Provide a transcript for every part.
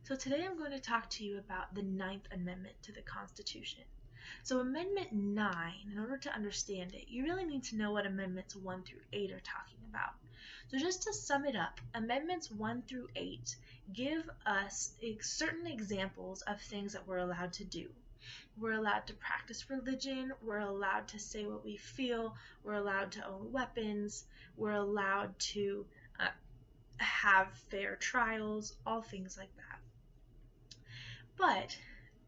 So today I'm going to talk to you about the Ninth Amendment to the Constitution. So Amendment 9, in order to understand it, you really need to know what Amendments 1 through 8 are talking about. So just to sum it up, Amendments 1 through 8 give us certain examples of things that we're allowed to do. We're allowed to practice religion, we're allowed to say what we feel, we're allowed to own weapons, we're allowed to have fair trials, all things like that. But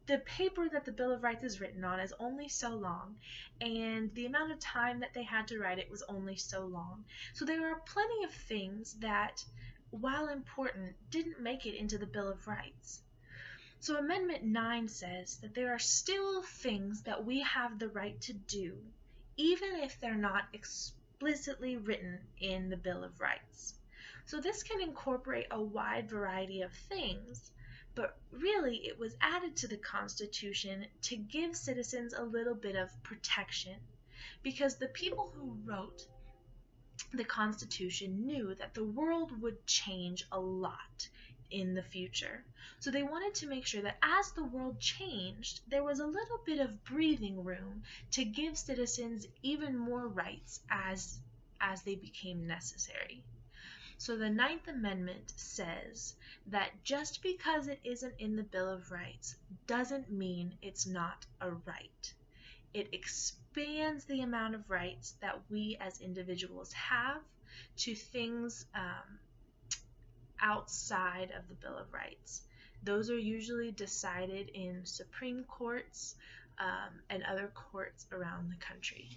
the paper that the Bill of Rights is written on is only so long, and the amount of time that they had to write it was only so long. So there are plenty of things that, while important, didn't make it into the Bill of Rights. So Amendment 9 says that there are still things that we have the right to do, even if they're not explicitly written in the Bill of Rights. So this can incorporate a wide variety of things, but really it was added to the Constitution to give citizens a little bit of protection, because the people who wrote the Constitution knew that the world would change a lot in the future. So they wanted to make sure that as the world changed, there was a little bit of breathing room to give citizens even more rights as they became necessary. So the Ninth Amendment says that just because it isn't in the Bill of Rights doesn't mean it's not a right. It expands the amount of rights that we as individuals have to things outside of the Bill of Rights. Those are usually decided in Supreme Courts and other courts around the country.